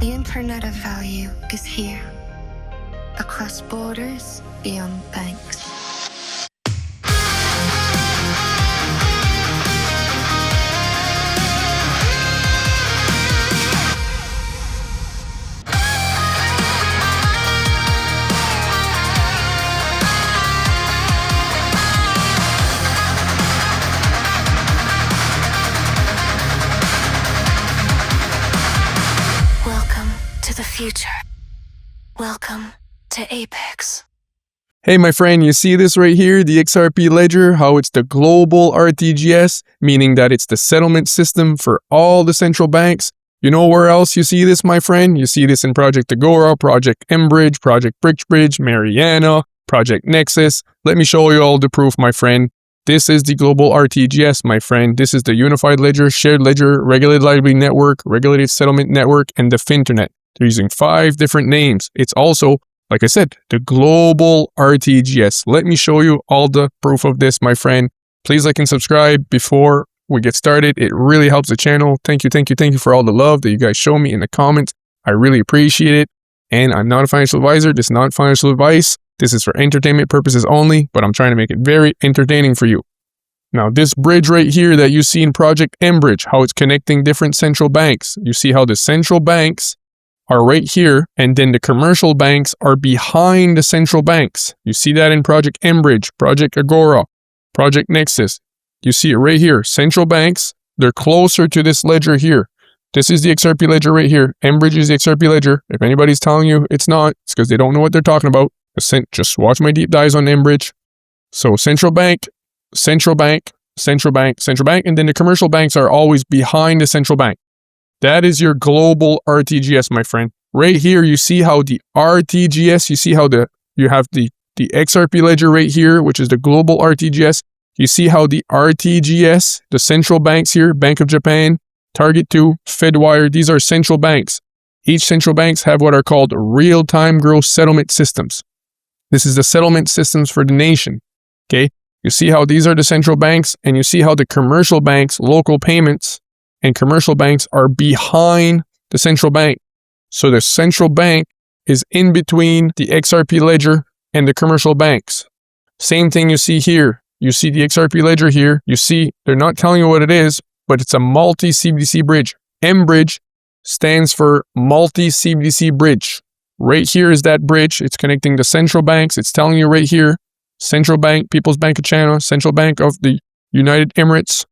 The Internet of Value is here, across borders, beyond banks. To the future. Welcome to Apex. Hey my friend, you see this right here, the XRP Ledger, how it's the Global RTGS, meaning that it's the settlement system for all the central banks. You know where else you see this, my friend? You see this in Project Agora, Project mBridge, Project Bridge, Mariana, Project Nexus. Let me show you all the proof, my friend. This is the Global RTGS, my friend. This is the Unified Ledger, Shared Ledger, Regulated Liability Network, Regulated Settlement Network, and the Finternet. They're using 5 different names. It's also, like I said, the Global RTGS. Let me show you all the proof of this, my friend. Please like and subscribe before we get started. It really helps the channel. Thank you for all the love that you guys show me in the comments. I really appreciate it. And I'm not a financial advisor. This is not financial advice. This is for entertainment purposes only, but I'm trying to make it very entertaining for you. Now, this bridge right here that you see in Project mBridge, how it's connecting different central banks. You see how the central banks are right here, and then the commercial banks are behind the central banks. You see that in Project mBridge, Project Agora, Project Nexus. You see it right here. Central banks, they're closer to this ledger here. This is the XRP Ledger right here. mBridge is the XRP Ledger. If anybody's telling you it's not, it's because they don't know what they're talking about. Just watch my deep dives on mBridge. So central bank, central bank, central bank, central bank, and then the commercial banks are always behind the central bank. That is your Global RTGS, my friend. Right here, you see how the RTGS, you see how you have the XRP Ledger right here, which is the Global RTGS. You see how the RTGS, the central banks here, Bank of Japan, Target 2, Fedwire, these are central banks. Each central banks have what are called real-time gross settlement systems. This is the settlement systems for the nation, okay? You see how these are the central banks, and you see how the commercial banks, local payments, and commercial banks are behind the central bank. So the central bank is in between the XRP Ledger and the commercial banks. Same thing you see here. You see the XRP Ledger here. You see they're not telling you what it is, but it's a multi-CBDC bridge. mBridge stands for multi-CBDC bridge. Right here is that bridge. It's connecting the central banks. It's telling you right here, Central Bank, People's Bank of China, Central Bank of the United Emirates,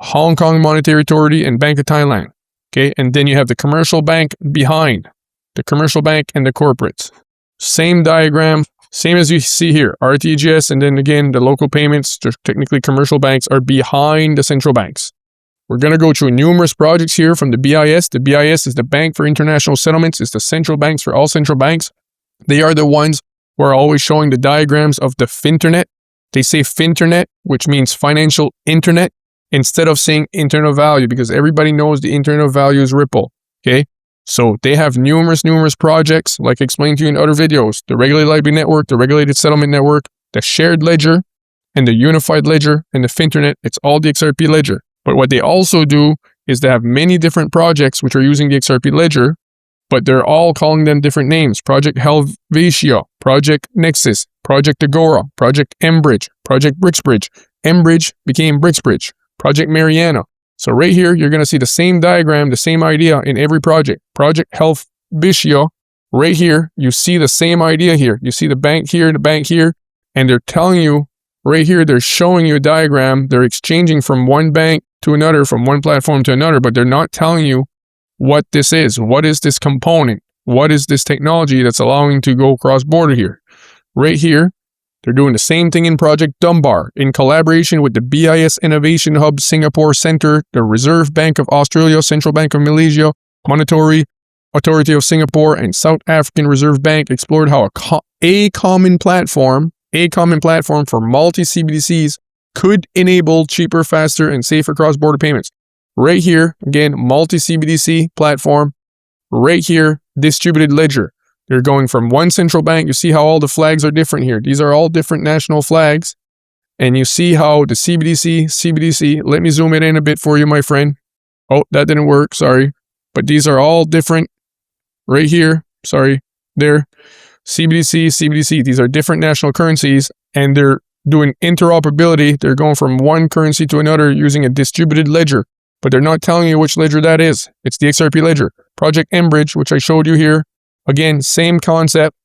Hong Kong Monetary Authority, and Bank of Thailand. Okay, and then you have the commercial bank behind, the commercial bank and the corporates. Same diagram, same as you see here, RTGS, and then again, the local payments, technically commercial banks, are behind the central banks. We're going to go through numerous projects here from the BIS. The BIS is the Bank for International Settlements. It's the central banks for all central banks. They are the ones who are always showing the diagrams of the Finternet. They say Finternet, which means financial internet, instead of saying internal value, because everybody knows the internal value is Ripple, okay? So they have numerous projects, like explained to you in other videos. The Regulated Liability Network, the Regulated Settlement Network, the Shared Ledger, and the Unified Ledger, and the Finternet. It's all the XRP Ledger. But what they also do is they have many different projects which are using the XRP Ledger, but they're all calling them different names. Project Helvetia, Project Nexus, Project Agora, Project mBridge, Project Bridge. mBridge became Bridge. Project Mariana. So right here, you're going to see the same diagram, the same idea in every project. Project Helvetia, right here, you see the same idea here. You see the bank here, and they're telling you right here, they're showing you a diagram. They're exchanging from one bank to another, from one platform to another, but they're not telling you what this is. What is this component? What is this technology that's allowing to go cross-border here? Right here, they're doing the same thing in Project Dunbar in collaboration with the BIS Innovation Hub Singapore Center, the Reserve Bank of Australia, Central Bank of Malaysia, Monetary Authority of Singapore, and South African Reserve Bank explored how a common platform for multi-CBDCs could enable cheaper, faster, and safer cross-border payments. Right here, again, multi-CBDC platform. Right here, distributed ledger. They're going from one central bank. You see how all the flags are different here. These are all different national flags. And you see how the CBDC, let me zoom it in a bit for you, my friend. Oh, that didn't work, sorry. But these are all different right here, sorry, there, CBDC, these are different national currencies, and they're doing interoperability. They're going from one currency to another using a distributed ledger, but they're not telling you which ledger that is. It's the XRP Ledger. Project mBridge, which I showed you here. Again, same concept.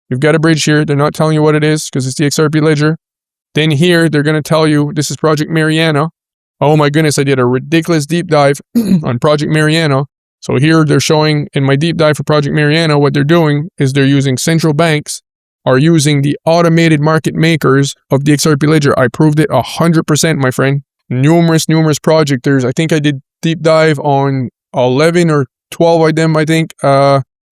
You've got a bridge here. They're not telling you what it is because it's the XRP Ledger. Then here, they're going to tell you this is Project Mariana. Oh my goodness, I did a ridiculous deep dive on Project Mariana. So here they're showing in my deep dive for Project Mariana, what they're doing is they're using central banks are using the automated market makers of the XRP Ledger. I proved it 100%, my friend. Numerous projects. I think I did deep dive on 11 or 12 of them, I think.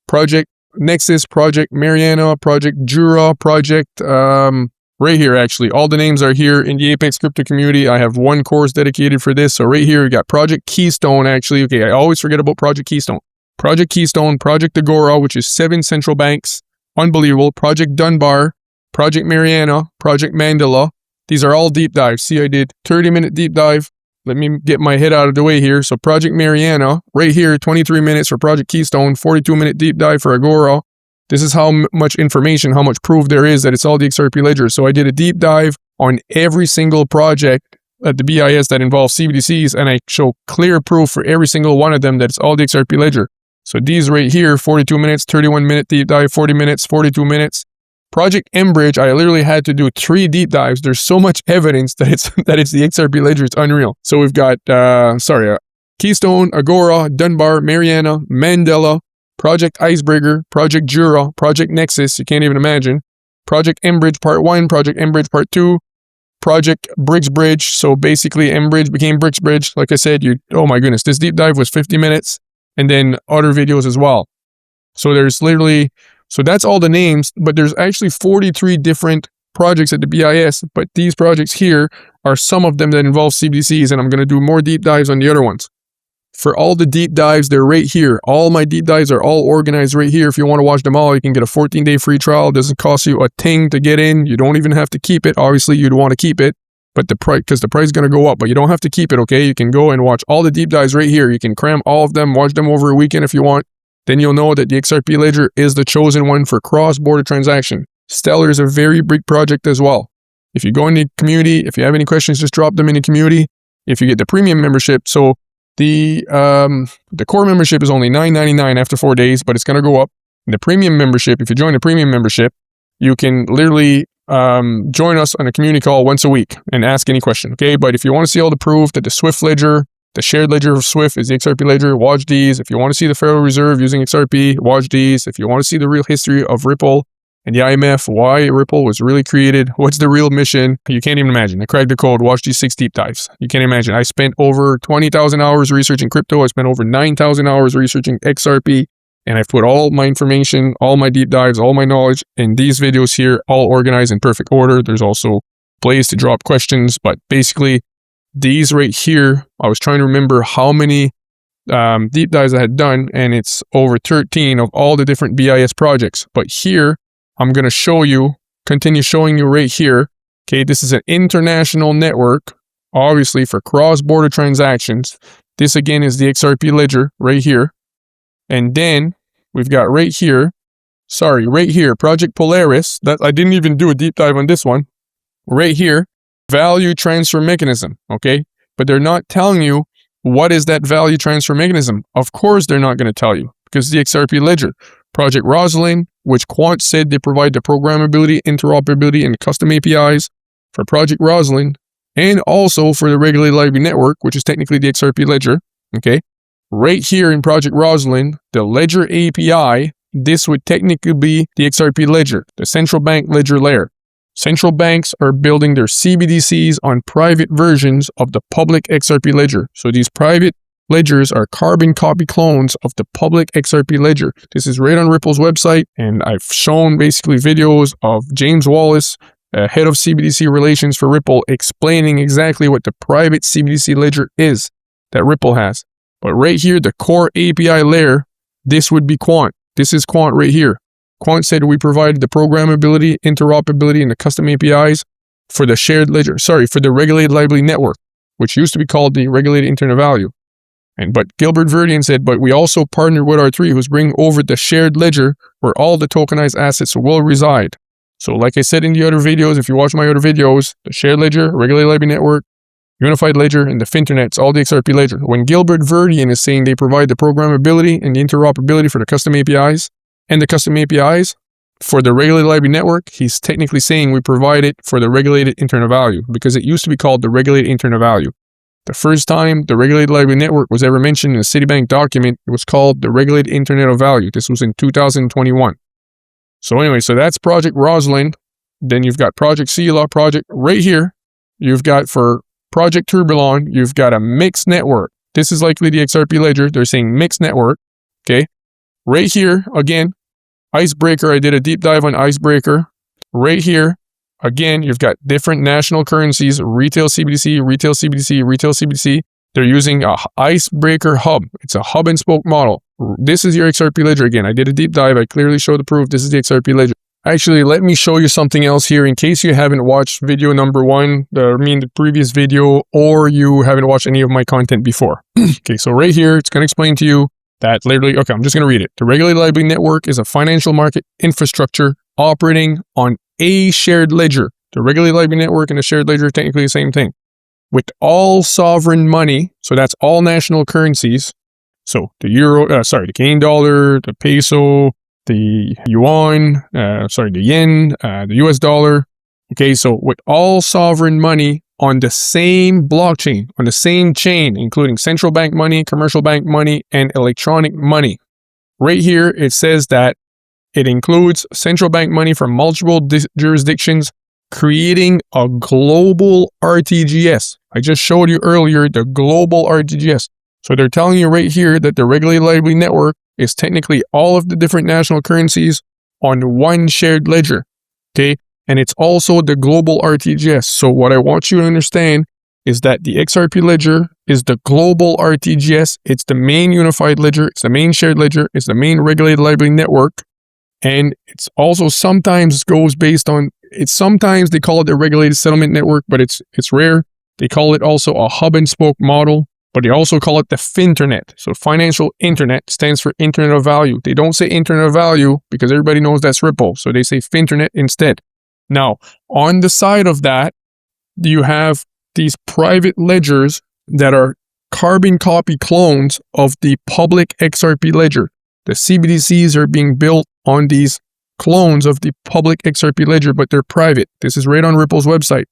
Project Nexus, Project Mariana, Project Jura, Project, right here actually. All the names are here in the Apex Crypto community. I have one course dedicated for this. So right here, you got Project Keystone actually. Okay, I always forget about Project Keystone. Project Keystone, Project Agora, which is 7 central banks. Unbelievable. Project Dunbar, Project Mariana, Project Mandela. These are all deep dives. See, I did 30-minute deep dive. Let me get my head out of the way here. So Project Mariana, right here, 23 minutes for Project Keystone, 42-minute deep dive for Agora. This is how much information, how much proof there is that it's all the XRP Ledger. So I did a deep dive on every single project at the BIS that involves CBDCs, and I show clear proof for every single one of them that it's all the XRP Ledger. So these right here, 42 minutes, 31-minute deep dive, 40 minutes, 42 minutes. Project mBridge, I literally had to do 3 deep dives. There's so much evidence that it's the XRP Ledger. It's unreal. So we've got, Keystone, Agora, Dunbar, Mariana, Mandela, Project Icebreaker, Project Jura, Project Nexus, you can't even imagine. Project mBridge Part 1, Project mBridge Part 2, Project BRICS So basically mBridge became BRICS. Like I said, oh my goodness, this deep dive was 50 minutes and then other videos as well. So there's literally, so that's all the names, but there's actually 43 different projects at the BIS, but these projects here are some of them that involve CBDCs, and I'm going to do more deep dives on the other ones. For all the deep dives, they're right here. All my deep dives are all organized right here. If you want to watch them all, you can get a 14-day free trial. It doesn't cost you a thing to get in. You don't even have to keep it. Obviously, you'd want to keep it, but the price, because the price is going to go up, but you don't have to keep it, okay? You can go and watch all the deep dives right here. You can cram all of them, watch them over a weekend if you want. Then you'll know that the XRP Ledger is the chosen one for cross-border transaction. Stellar is a very big project as well. If you go in the community, if you have any questions, just drop them in the community. If you get the premium membership, so the core membership is only $9.99 after 4 days, but it's going to go up. The premium membership, if you join the premium membership, you can literally join us on a community call once a week and ask any question, okay? But if you want to see all the proof that the Swift ledger, the shared ledger of Swift is the XRP Ledger, watch these. If you want to see the Federal Reserve using XRP, watch these. If you want to see the real history of Ripple and the IMF, why Ripple was really created, what's the real mission, you can't even imagine. I cracked the code, watch these 6 deep dives. You can't imagine. I spent over 20,000 hours researching crypto. I spent over 9,000 hours researching XRP, and I've put all my information, all my deep dives, all my knowledge in these videos here, all organized in perfect order. There's also places to drop questions, but basically, these right here, I was trying to remember how many deep dives I had done, and it's over 13 of all the different BIS projects. But here, I'm going to show you, continue showing you right here. Okay, this is an international network, obviously for cross-border transactions. This again is the XRP Ledger right here. And then we've got right here, Project Polaris. That I didn't even do a deep dive on this one. Right here, value transfer mechanism, okay? But they're not telling you what is that value transfer mechanism. Of course, they're not going to tell you because the XRP Ledger. Project Rosalind, which Quant said they provide the programmability, interoperability, and custom APIs for Project Rosalind, and also for the Regulated Liability Network, which is technically the XRP Ledger, okay? Right here in Project Rosalind, the Ledger API, this would technically be the XRP Ledger, the central bank ledger layer. Central banks are building their CBDCs on private versions of the public XRP Ledger. So these private ledgers are carbon copy clones of the public XRP Ledger. This is right on Ripple's website, and I've shown basically videos of James Wallace, head of CBDC relations for Ripple, explaining exactly what the private CBDC ledger is that Ripple has. But right here, the core API layer, this would be Quant. This is Quant right here. Quant said we provided the programmability, interoperability, and the custom APIs for the shared ledger, for the Regulated Liability Network, which used to be called the Regulated Internet Value. But Gilbert Verdian said, but we also partnered with R3, who's bringing over the shared ledger where all the tokenized assets will reside. So like I said in the other videos, if you watch my other videos, the shared ledger, regulated liability network, unified ledger, and the Finternet, it's all the XRP ledger. When Gilbert Verdian is saying they provide the programmability and the interoperability for the custom APIs and the custom APIs for the regulated liability network, he's technically saying we provide it for the regulated internal value, because it used to be called the regulated internal value. The first time the regulated liability network was ever mentioned in a Citibank document, it was called the regulated internet of value. This was in 2021. So anyway, so that's Project Rosalind. Then you've got Project Sela, project right here. You've got for Project Tourbillon, you've got a mixed network. This is likely the XRP ledger. They're saying mixed network. Okay. Right here, again, Icebreaker. I did a deep dive on Icebreaker. Right here, again, you've got different national currencies, retail CBDC, retail CBDC, retail CBDC. They're using a Icebreaker hub. It's a hub and spoke model. This is your XRP ledger. Again, I did a deep dive. I clearly showed the proof. This is the XRP ledger. Actually, let me show you something else here in case you haven't watched video number 1, the previous video, or you haven't watched any of my content before. Okay, so right here, it's going to explain to you that literally, okay, I'm just going to read it. The Regulated Liability Network is a financial market infrastructure operating on a shared ledger. The Regulated Liability Network and the shared ledger are technically the same thing. With all sovereign money, so that's all national currencies. So the euro, the Canadian dollar, the peso, the yuan, the yen, the US dollar. Okay, so with all sovereign money on the same blockchain, on the same chain, including central bank money, commercial bank money, and electronic money. Right here, it says that it includes central bank money from multiple jurisdictions, creating a global RTGS. I just showed you earlier the global RTGS. So they're telling you right here that the Regulated Liability Network is technically all of the different national currencies on one shared ledger. Okay, and it's also the global RTGS. So what I want you to understand is that the XRP ledger is the global RTGS. It's the main unified ledger. It's the main shared ledger. It's the main regulated liability network. And it's also sometimes goes based on, it's sometimes they call it the regulated settlement network, but it's rare. They call it also a hub and spoke model, but they also call it the Finternet. So financial internet stands for internet of value. They don't say internet of value because everybody knows that's Ripple. So they say Finternet instead. Now, on the side of that, you have these private ledgers that are carbon copy clones of the public XRP ledger. The CBDCs are being built on these clones of the public XRP ledger, but they're private. This is right on Ripple's website.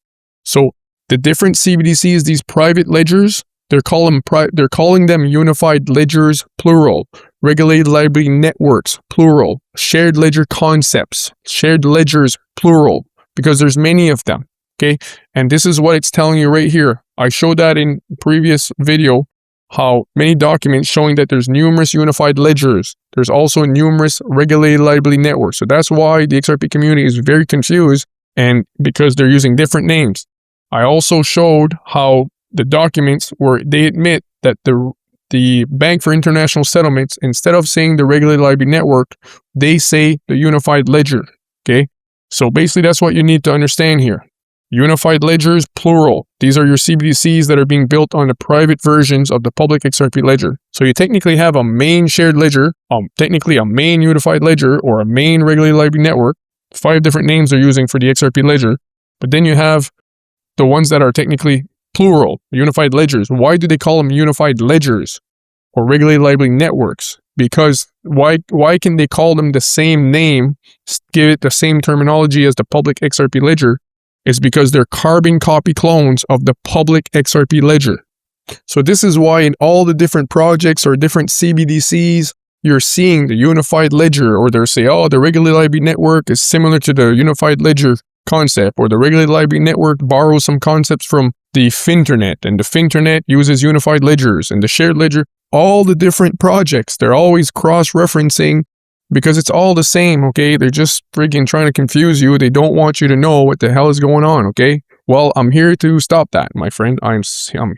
So the different CBDCs, these private ledgers, they're calling them unified ledgers, plural. Regulated liability networks, plural. Shared ledger concepts, shared ledgers, plural, because there's many of them. Okay, and this is what it's telling you right here. I showed that in previous video, how many documents showing that there's numerous unified ledgers. There's also numerous regulated liability networks. So that's why the XRP community is very confused, and because they're using different names. I also showed how the documents where they admit that the Bank for International Settlements, instead of saying the regulated liability network, they say the unified ledger. Okay, so basically that's what you need to understand here. Unified ledgers, plural. These are your CBDCs that are being built on the private versions of the public XRP ledger. So you technically have a main shared ledger, technically a main unified ledger, or a main regulated liability network. 5 different names they're using for the XRP ledger. But then you have the ones that are technically plural, unified ledgers. Why do they call them unified ledgers or regulated liability networks? Because why can they call them the same name, give it the same terminology as the public XRP ledger? Is because they're carbon copy clones of the public XRP ledger. So this is why in all the different projects or different CBDCs, you're seeing the unified ledger, or they're saying, oh, the regulated liability network is similar to the unified ledger concept, or the regulated liability network borrows some concepts from the Finternet, and the Finternet uses unified ledgers, and the shared ledger, all the different projects, they're always cross-referencing because it's all the same, okay? They're just freaking trying to confuse you. They don't want you to know what the hell is going on, okay? Well, I'm here to stop that, my friend. I'm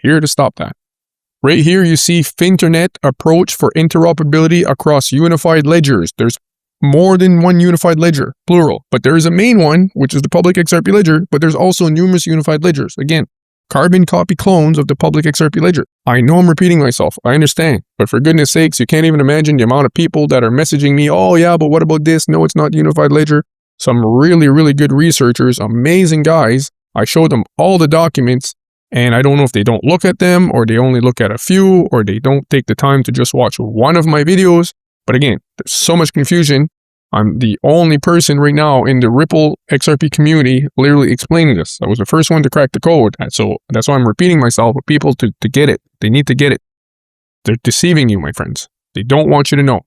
here to stop that. Right here, you see Finternet approach for interoperability across unified ledgers. There's more than one unified ledger, plural. But there is a main one, which is the public XRP ledger, but there's also numerous unified ledgers. Again, carbon copy clones of the public XRP ledger. I know I'm repeating myself. I understand. But for goodness sakes, you can't even imagine the amount of people that are messaging me, oh yeah, but what about this? No, it's not unified ledger. Some really, really good researchers, amazing guys. I showed them all the documents, and I don't know if they don't look at them, or they only look at a few, or they don't take the time to just watch one of my videos. But again, there's so much confusion. I'm the only person right now in the Ripple XRP community literally explaining this. I was the first one to crack the code. So that's why I'm repeating myself, but people to get it. They need to get it. They're deceiving you, my friends. They don't want you to know.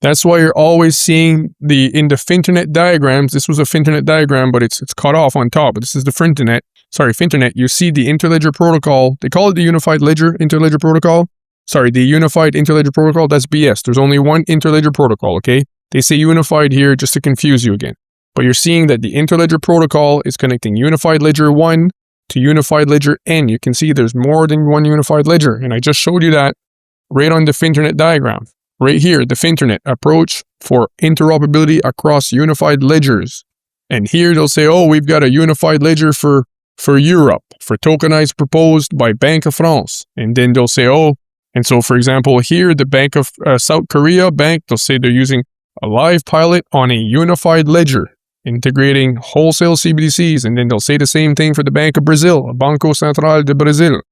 That's why you're always seeing in the Finternet diagrams, this was a Finternet diagram, but it's cut off on top, but this is the Finternet. You see the interledger protocol. They call it the unified ledger interledger protocol. The unified interledger protocol, that's BS. There's only one interledger protocol, okay? They say unified here just to confuse you again. But you're seeing that the interledger protocol is connecting unified ledger 1 to unified ledger N. You can see there's more than one unified ledger, and I just showed you that right on the Finternet diagram. Right here, the Finternet approach for interoperability across unified ledgers. And here they'll say, oh, we've got a unified ledger for Europe, for tokenized proposed by Bank of France. And then they'll say, oh, and so for example, here, the Bank of South Korea Bank, they'll say they're using a live pilot on a unified ledger, integrating wholesale CBDCs. And then they'll say the same thing for the Bank of Brazil, Banco Central de Brazil.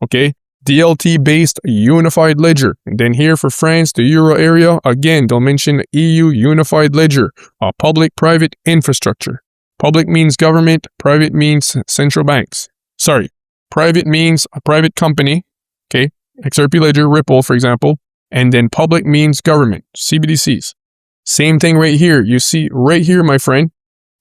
Okay. DLT-based unified ledger. And then here for France, the Euro area, again, they'll mention EU unified ledger, a public-private infrastructure. Public means government, private means central banks. Private means a private company, okay, XRP Ledger, Ripple, for example, and then public means government, CBDCs. Same thing right here. You see right here, my friend,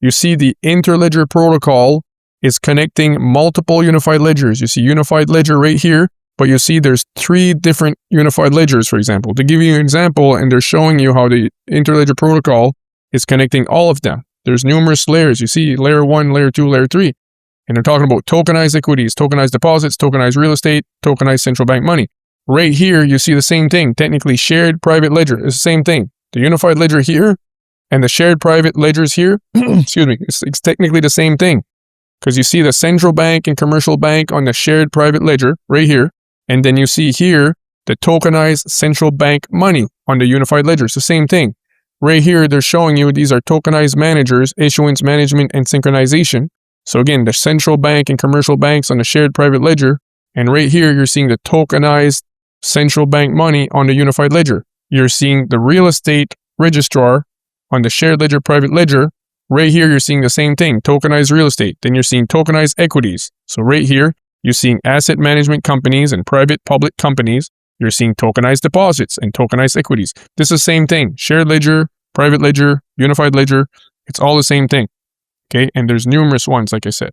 you see the interledger protocol is connecting multiple unified ledgers. You see unified ledger right here. But you see there's 3 different unified ledgers, for example. To give you an example, and they're showing you how the interledger protocol is connecting all of them. There's numerous layers. You see layer 1, layer 2, layer 3. And they're talking about tokenized equities, tokenized deposits, tokenized real estate, tokenized central bank money. Right here, you see the same thing. Technically shared private ledger is the same thing. The unified ledger here and the shared private ledgers here, excuse me, it's technically the same thing. Because you see the central bank and commercial bank on the shared private ledger right here. And then you see here the tokenized central bank money on the unified ledger. It's the same thing. Right here, they're showing you these are tokenized managers, issuance management, and synchronization. So again, the central bank and commercial banks on the shared private ledger. And right here, you're seeing the tokenized central bank money on the unified ledger. You're seeing the real estate registrar on the shared ledger private ledger. Right here, you're seeing the same thing, tokenized real estate. Then you're seeing tokenized equities. So right here, you're seeing asset management companies and private public companies. You're seeing tokenized deposits and tokenized equities. This is the same thing. Shared ledger, private ledger, unified ledger. It's all the same thing. Okay. And there's numerous ones, like I said.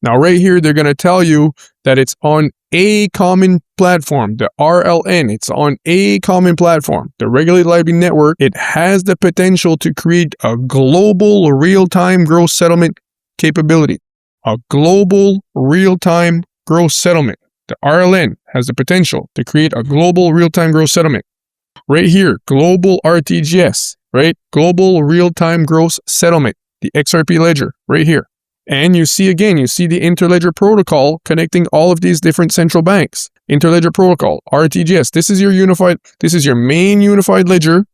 Now, right here, they're going to tell you that it's on a common platform, the RLN. It's on a common platform, the Regulated Liability Network. It has the potential to create a global real-time gross settlement capability. A global real-time gross settlement. The RLN has the potential to create a global real-time gross settlement. Right here, Global RTGS, right? Global real-time gross settlement, the XRP Ledger, right here. And you see again, you see the interledger protocol connecting all of these different central banks. Interledger protocol, RTGS. This is your main unified ledger,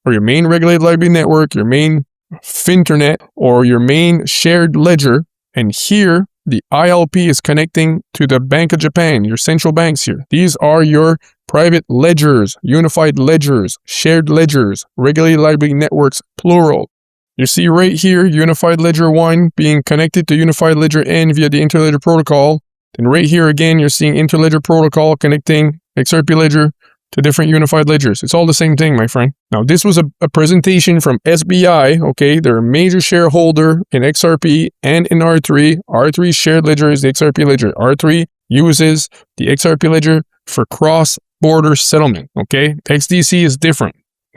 or your main regulated liability network, your main Finternet, or your main shared ledger. And here, the ILP is connecting to the Bank of Japan, your central banks here. These are your private ledgers, unified ledgers, shared ledgers, regulated liability networks, plural. You see right here, unified ledger 1 being connected to unified ledger N via the interledger protocol. Then right here again, you're seeing interledger protocol connecting XRP Ledger to different unified ledgers. It's all the same thing, my friend. Now, this was a presentation from SBI, okay? They're a major shareholder in XRP and in R3. R3 shared ledger is the XRP Ledger. R3 uses the XRP Ledger for cross-border settlement, okay? XDC is different.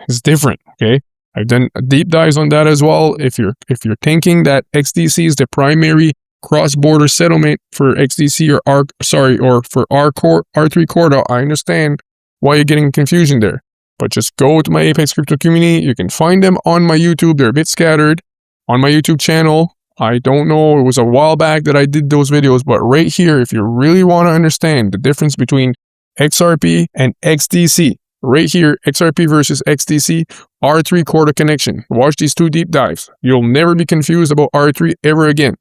It's different, okay? I've done deep dives on that as well. If you're thinking that XDC is the primary cross-border settlement for XDC or for R3 Corda, I understand why you're getting confusion there. But just go to my Apex Crypto community. You can find them on my YouTube. They're a bit scattered on my YouTube channel. I don't know, it was a while back that I did those videos, but right here, if you really want to understand the difference between XRP and XDC, right here, XRP versus XDC, R3 Corda connection. Watch these 2 deep dives. You'll never be confused about R3 ever again.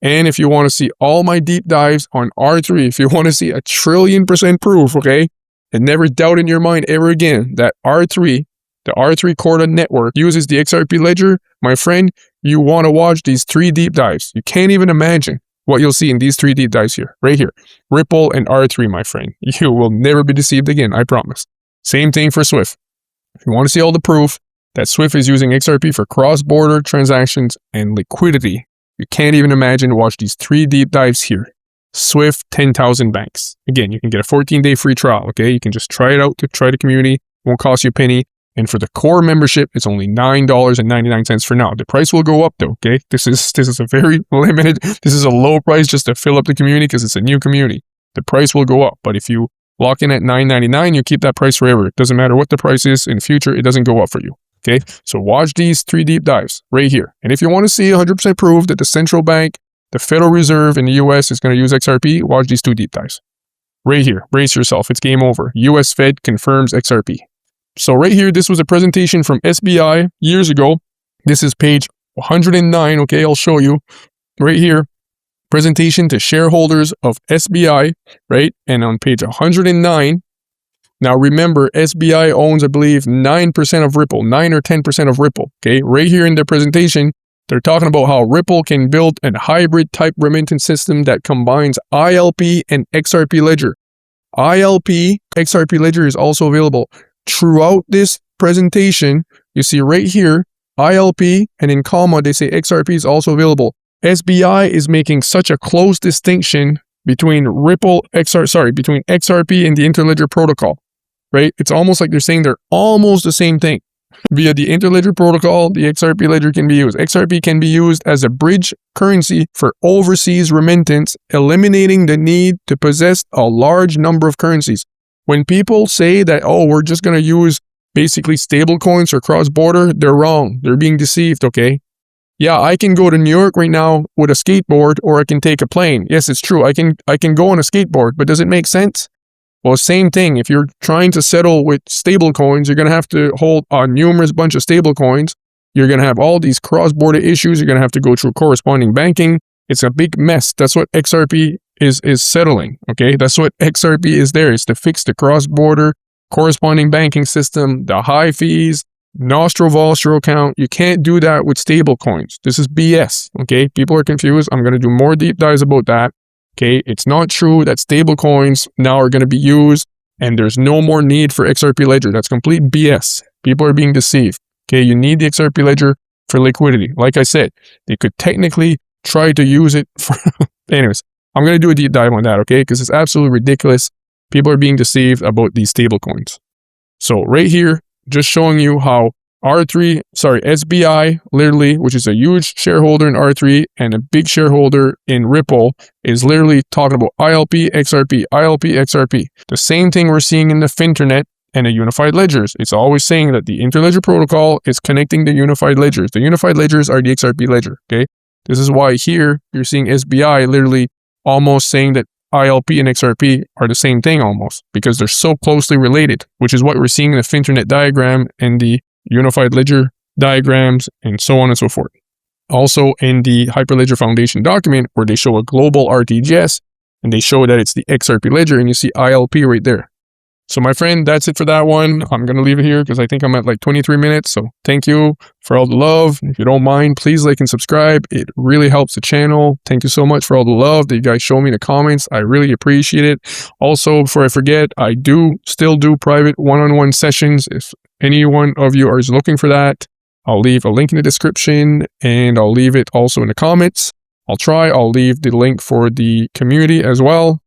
And if you want to see all my deep dives on R3, if you want to see 1,000,000,000% proof, okay, and never doubt in your mind ever again that R3, the R3 Corda network uses the XRP Ledger, my friend, you want to watch these 3 deep dives. You can't even imagine what you'll see in these 3 deep dives here, right here. Ripple and R3, my friend. You will never be deceived again, I promise. Same thing for Swift. If you want to see all the proof that Swift is using XRP for cross-border transactions and liquidity, you can't even imagine to watch these 3 deep dives here. Swift 10,000 banks. Again, you can get a 14-day free trial, okay? You can just try it out to try the community. Won't cost you a penny. And for the core membership, it's only $9.99 for now. The price will go up though, okay? This is a very limited, this is a low price just to fill up the community because it's a new community. The price will go up, but if you lock in at $9.99, you keep that price forever. It doesn't matter what the price is in the future, it doesn't go up for you. Okay, so watch these 3 deep dives right here. And if you want to see 100% proof that the central bank, the Federal Reserve in the US is going to use XRP, watch these 2 deep dives. Right here, brace yourself, it's game over. US Fed confirms XRP. So right here, this was a presentation from SBI years ago. This is page 109, okay, I'll show you. Right here, presentation to shareholders of SBI, right? And on page 109, now remember, SBI owns, I believe, 9% of Ripple, 9 or 10% of Ripple, okay? Right here in the presentation, they're talking about how Ripple can build a hybrid type remittance system that combines ILP and XRP Ledger. ILP, XRP Ledger is also available. Throughout this presentation, you see right here, ILP, and in comma, they say XRP is also available. SBI is making such a close distinction between between XRP and the Interledger protocol. Right? It's almost like they're saying they're almost the same thing. Via the Interledger protocol, the XRP Ledger can be used. XRP can be used as a bridge currency for overseas remittance, eliminating the need to possess a large number of currencies. When people say that, oh, we're just going to use basically stable coins for cross-border, they're wrong. They're being deceived, okay? Yeah, I can go to New York right now with a skateboard, or I can take a plane. Yes, it's true. I can go on a skateboard, but does it make sense? Well, same thing. If you're trying to settle with stable coins, you're going to have to hold a numerous bunch of stable coins. You're going to have all these cross-border issues. You're going to have to go through corresponding banking. It's a big mess. That's what XRP is settling, okay? That's what XRP is there. It's to fix the cross-border corresponding banking system, the high fees, nostro-vostro account. You can't do that with stable coins. This is BS, okay? People are confused. I'm going to do more deep dives about that. Okay, it's not true that stable coins now are going to be used and there's no more need for XRP Ledger. That's complete BS. People are being deceived. Okay, you need the XRP Ledger for liquidity. Like I said, they could technically try to use it for... Anyways, I'm going to do a deep dive on that, okay? Because it's absolutely ridiculous. People are being deceived about these stable coins. So right here, just showing you how SBI, literally, which is a huge shareholder in R3 and a big shareholder in Ripple, is literally talking about ILP, XRP, ILP, XRP. The same thing we're seeing in the Finternet and the unified ledgers. It's always saying that the Interledger protocol is connecting the unified ledgers. The unified ledgers are the XRP ledger, okay? This is why here you're seeing SBI literally almost saying that ILP and XRP are the same thing almost, because they're so closely related, which is what we're seeing in the Finternet diagram and the unified ledger diagrams and so on and so forth. Also in the Hyperledger Foundation document where they show a global RTGS and they show that it's the XRP ledger and you see ILP right there. So my friend, that's it for that one. I'm going to leave it here because I think I'm at like 23 minutes. So thank you for all the love. If you don't mind, please like and subscribe. It really helps the channel. Thank you so much for all the love that you guys show me in the comments. I really appreciate it. Also, before I forget, I still do private one-on-one sessions. If any one of you is looking for that, I'll leave a link in the description and I'll leave it also in the comments. I'll leave the link for the community as well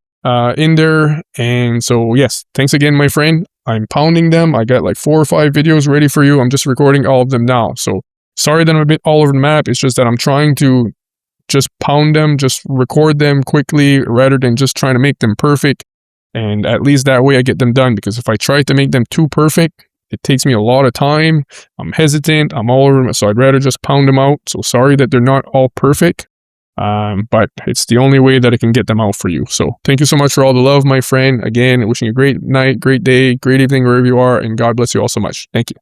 in there. And so yes, thanks again, my friend. I'm pounding them. I got like 4 or 5 videos ready for you. I'm just recording all of them now. So sorry that I'm a bit all over the map. It's just that I'm trying to just pound them, just record them quickly rather than just trying to make them perfect. And at least that way I get them done, because if I try to make them too perfect, It takes me a lot of time. I'm hesitant. I'm all over, so I'd rather just pound them out. So sorry that they're not all perfect. But it's the only way that I can get them out for you. So thank you so much for all the love, my friend. Again, wishing you a great night, great day, great evening, wherever you are, and God bless you all so much. Thank you.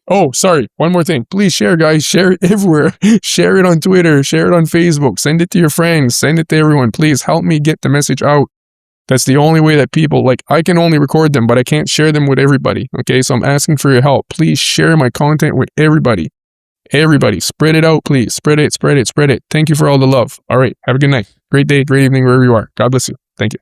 Oh, sorry. One more thing. Please share, guys. Share it everywhere. Share it on Twitter. Share it on Facebook. Send it to your friends. Send it to everyone. Please help me get the message out. That's the only way that people, like, I can only record them, but I can't share them with everybody. Okay, so I'm asking for your help. Please share my content with everybody. Everybody, spread it out, please. Spread it, spread it, spread it. Thank you for all the love. All right, have a good night. Great day, great evening, wherever you are. God bless you. Thank you.